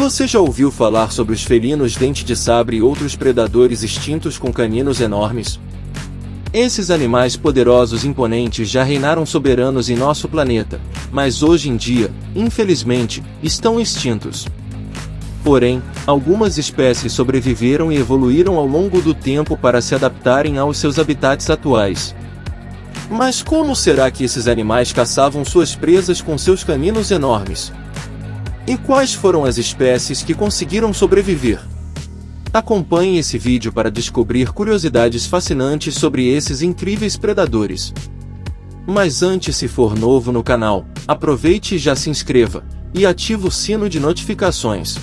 Você já ouviu falar sobre os felinos dente de sabre e outros predadores extintos com caninos enormes? Esses animais poderosos e imponentes já reinaram soberanos em nosso planeta, mas hoje em dia, infelizmente, estão extintos. Porém, algumas espécies sobreviveram e evoluíram ao longo do tempo para se adaptarem aos seus habitats atuais. Mas como será que esses animais caçavam suas presas com seus caninos enormes? E quais foram as espécies que conseguiram sobreviver? Acompanhe esse vídeo para descobrir curiosidades fascinantes sobre esses incríveis predadores. Mas antes, se for novo no canal, aproveite e já se inscreva, e ative o sino de notificações.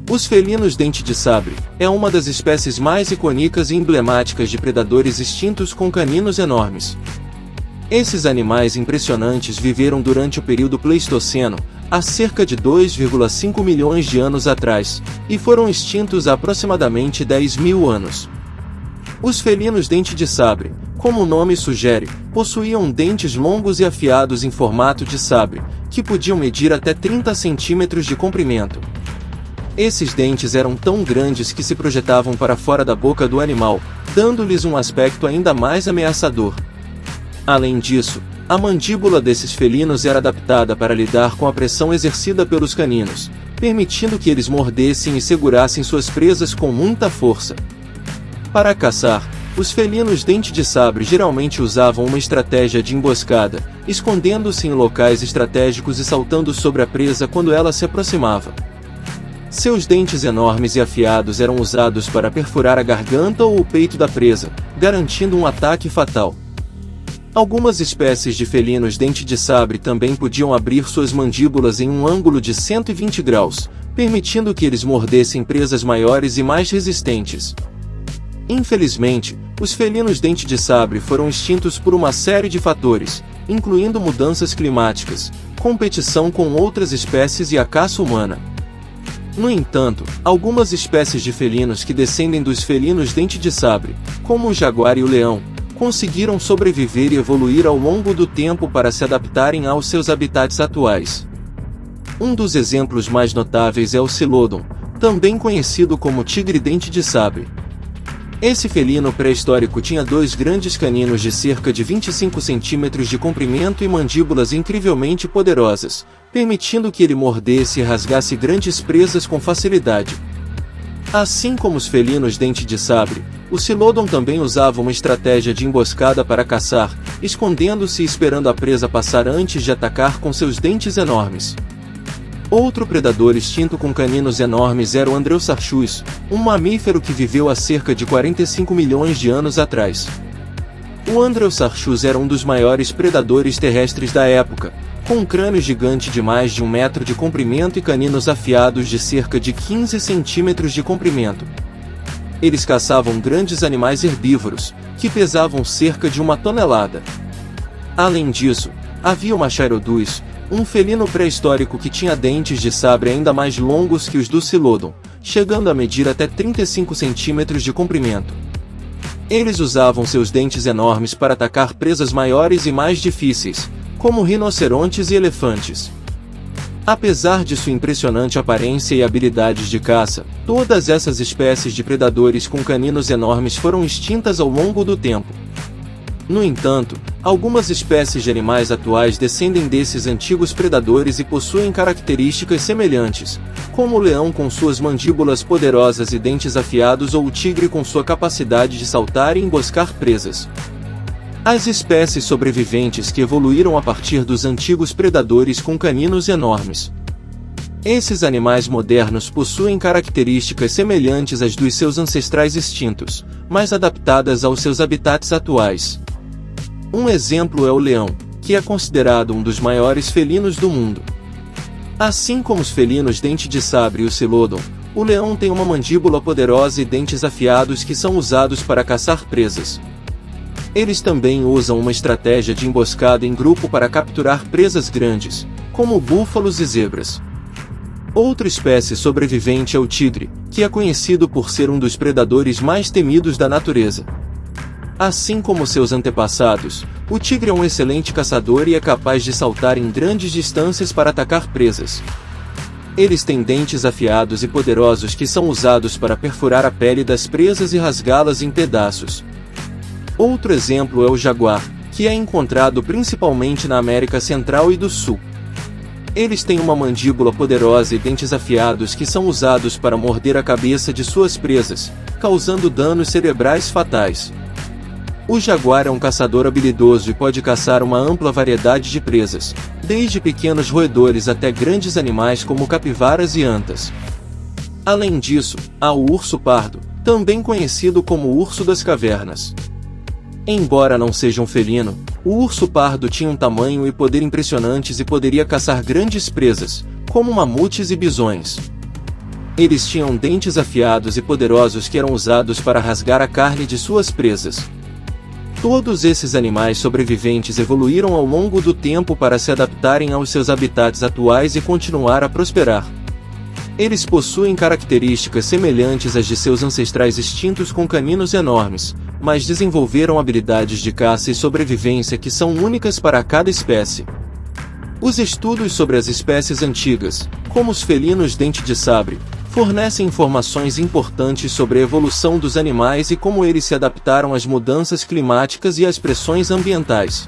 Os felinos dente de sabre é uma das espécies mais icônicas e emblemáticas de predadores extintos com caninos enormes. Esses animais impressionantes viveram durante o período Pleistoceno, há cerca de 2,5 milhões de anos atrás, e foram extintos há aproximadamente 10 mil anos. Os felinos dente de sabre, como o nome sugere, possuíam dentes longos e afiados em formato de sabre, que podiam medir até 30 centímetros de comprimento. Esses dentes eram tão grandes que se projetavam para fora da boca do animal, dando-lhes um aspecto ainda mais ameaçador. Além disso, a mandíbula desses felinos era adaptada para lidar com a pressão exercida pelos caninos, permitindo que eles mordessem e segurassem suas presas com muita força. Para caçar, os felinos dente de sabre geralmente usavam uma estratégia de emboscada, escondendo-se em locais estratégicos e saltando sobre a presa quando ela se aproximava. Seus dentes enormes e afiados eram usados para perfurar a garganta ou o peito da presa, garantindo um ataque fatal. Algumas espécies de felinos dente de sabre também podiam abrir suas mandíbulas em um ângulo de 120 graus, permitindo que eles mordessem presas maiores e mais resistentes. Infelizmente, os felinos dente de sabre foram extintos por uma série de fatores, incluindo mudanças climáticas, competição com outras espécies e a caça humana. No entanto, algumas espécies de felinos que descendem dos felinos dente de sabre, como o jaguar e o leão, conseguiram sobreviver e evoluir ao longo do tempo para se adaptarem aos seus habitats atuais. Um dos exemplos mais notáveis é o Psilodon, também conhecido como tigre dente de sabre. Esse felino pré-histórico tinha dois grandes caninos de cerca de 25 centímetros de comprimento e mandíbulas incrivelmente poderosas, permitindo que ele mordesse e rasgasse grandes presas com facilidade. Assim como os felinos dente de sabre, o Psilodon também usava uma estratégia de emboscada para caçar, escondendo-se e esperando a presa passar antes de atacar com seus dentes enormes. Outro predador extinto com caninos enormes era o Andreossarchus, um mamífero que viveu há cerca de 45 milhões de anos atrás. O Andreossarchus era um dos maiores predadores terrestres da época, com um crânio gigante de mais de 1 metro de comprimento e caninos afiados de cerca de 15 centímetros de comprimento. Eles caçavam grandes animais herbívoros, que pesavam cerca de 1 tonelada. Além disso, havia o Machairodus, um felino pré-histórico que tinha dentes de sabre ainda mais longos que os do Psilodon, chegando a medir até 35 centímetros de comprimento. Eles usavam seus dentes enormes para atacar presas maiores e mais difíceis, como rinocerontes e elefantes. Apesar de sua impressionante aparência e habilidades de caça, todas essas espécies de predadores com caninos enormes foram extintas ao longo do tempo. No entanto, algumas espécies de animais atuais descendem desses antigos predadores e possuem características semelhantes, como o leão com suas mandíbulas poderosas e dentes afiados ou o tigre com sua capacidade de saltar e emboscar presas. As espécies sobreviventes que evoluíram a partir dos antigos predadores com caninos enormes. Esses animais modernos possuem características semelhantes às dos seus ancestrais extintos, mas adaptadas aos seus habitats atuais. Um exemplo é o leão, que é considerado um dos maiores felinos do mundo. Assim como os felinos dente de sabre e o Psilodon, o leão tem uma mandíbula poderosa e dentes afiados que são usados para caçar presas. Eles também usam uma estratégia de emboscada em grupo para capturar presas grandes, como búfalos e zebras. Outra espécie sobrevivente é o tigre, que é conhecido por ser um dos predadores mais temidos da natureza. Assim como seus antepassados, o tigre é um excelente caçador e é capaz de saltar em grandes distâncias para atacar presas. Eles têm dentes afiados e poderosos que são usados para perfurar a pele das presas e rasgá-las em pedaços. Outro exemplo é o jaguar, que é encontrado principalmente na América Central e do Sul. Eles têm uma mandíbula poderosa e dentes afiados que são usados para morder a cabeça de suas presas, causando danos cerebrais fatais. O jaguar é um caçador habilidoso e pode caçar uma ampla variedade de presas, desde pequenos roedores até grandes animais como capivaras e antas. Além disso, há o urso pardo, também conhecido como urso das cavernas. Embora não seja um felino, o urso pardo tinha um tamanho e poder impressionantes e poderia caçar grandes presas, como mamutes e bisões. Eles tinham dentes afiados e poderosos que eram usados para rasgar a carne de suas presas. Todos esses animais sobreviventes evoluíram ao longo do tempo para se adaptarem aos seus habitats atuais e continuar a prosperar. Eles possuem características semelhantes às de seus ancestrais extintos com caninos enormes, mas desenvolveram habilidades de caça e sobrevivência que são únicas para cada espécie. Os estudos sobre as espécies antigas, como os felinos dente de sabre, fornecem informações importantes sobre a evolução dos animais e como eles se adaptaram às mudanças climáticas e às pressões ambientais.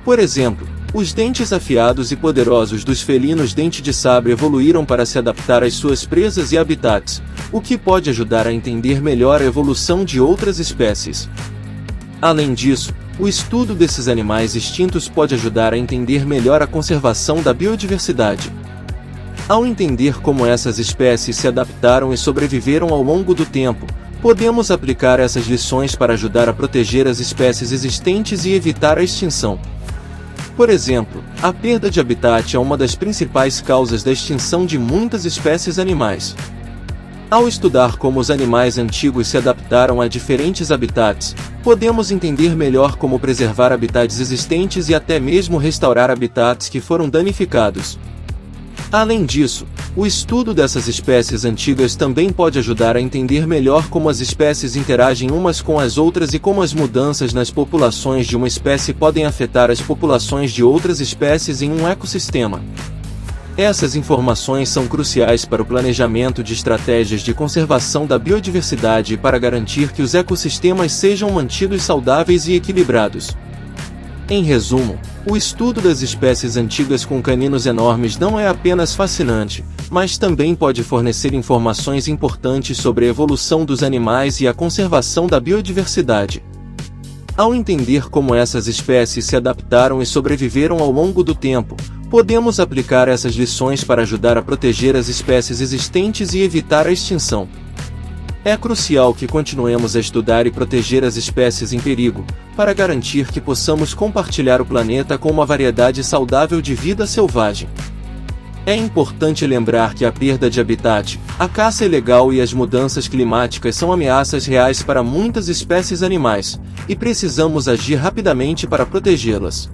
Por exemplo, os dentes afiados e poderosos dos felinos dente de sabre evoluíram para se adaptar às suas presas e habitats, o que pode ajudar a entender melhor a evolução de outras espécies. Além disso, o estudo desses animais extintos pode ajudar a entender melhor a conservação da biodiversidade. Ao entender como essas espécies se adaptaram e sobreviveram ao longo do tempo, podemos aplicar essas lições para ajudar a proteger as espécies existentes e evitar a extinção. Por exemplo, a perda de habitat é uma das principais causas da extinção de muitas espécies animais. Ao estudar como os animais antigos se adaptaram a diferentes habitats, podemos entender melhor como preservar habitats existentes e até mesmo restaurar habitats que foram danificados. Além disso, o estudo dessas espécies antigas também pode ajudar a entender melhor como as espécies interagem umas com as outras e como as mudanças nas populações de uma espécie podem afetar as populações de outras espécies em um ecossistema. Essas informações são cruciais para o planejamento de estratégias de conservação da biodiversidade e para garantir que os ecossistemas sejam mantidos saudáveis e equilibrados. Em resumo, o estudo das espécies antigas com caninos enormes não é apenas fascinante, mas também pode fornecer informações importantes sobre a evolução dos animais e a conservação da biodiversidade. Ao entender como essas espécies se adaptaram e sobreviveram ao longo do tempo, podemos aplicar essas lições para ajudar a proteger as espécies existentes e evitar a extinção. É crucial que continuemos a estudar e proteger as espécies em perigo, para garantir que possamos compartilhar o planeta com uma variedade saudável de vida selvagem. É importante lembrar que a perda de habitat, a caça ilegal e as mudanças climáticas são ameaças reais para muitas espécies animais, e precisamos agir rapidamente para protegê-las.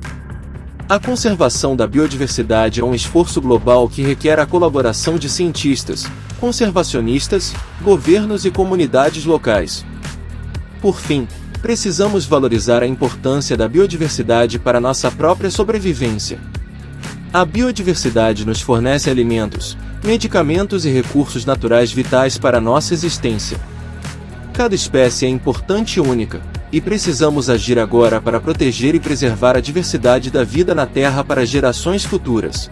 A conservação da biodiversidade é um esforço global que requer a colaboração de cientistas, conservacionistas, governos e comunidades locais. Por fim, precisamos valorizar a importância da biodiversidade para nossa própria sobrevivência. A biodiversidade nos fornece alimentos, medicamentos e recursos naturais vitais para nossa existência. Cada espécie é importante e única, e precisamos agir agora para proteger e preservar a diversidade da vida na Terra para gerações futuras.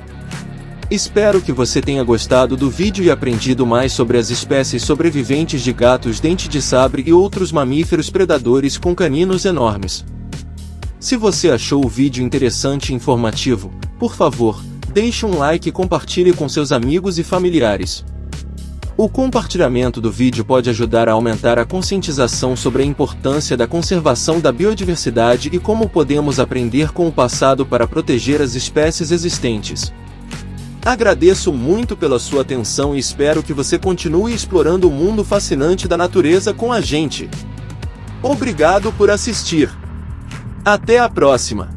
Espero que você tenha gostado do vídeo e aprendido mais sobre as espécies sobreviventes de gatos dente de sabre e outros mamíferos predadores com caninos enormes. Se você achou o vídeo interessante e informativo, por favor, deixe um like e compartilhe com seus amigos e familiares. O compartilhamento do vídeo pode ajudar a aumentar a conscientização sobre a importância da conservação da biodiversidade e como podemos aprender com o passado para proteger as espécies existentes. Agradeço muito pela sua atenção e espero que você continue explorando o mundo fascinante da natureza com a gente. Obrigado por assistir. Até a próxima!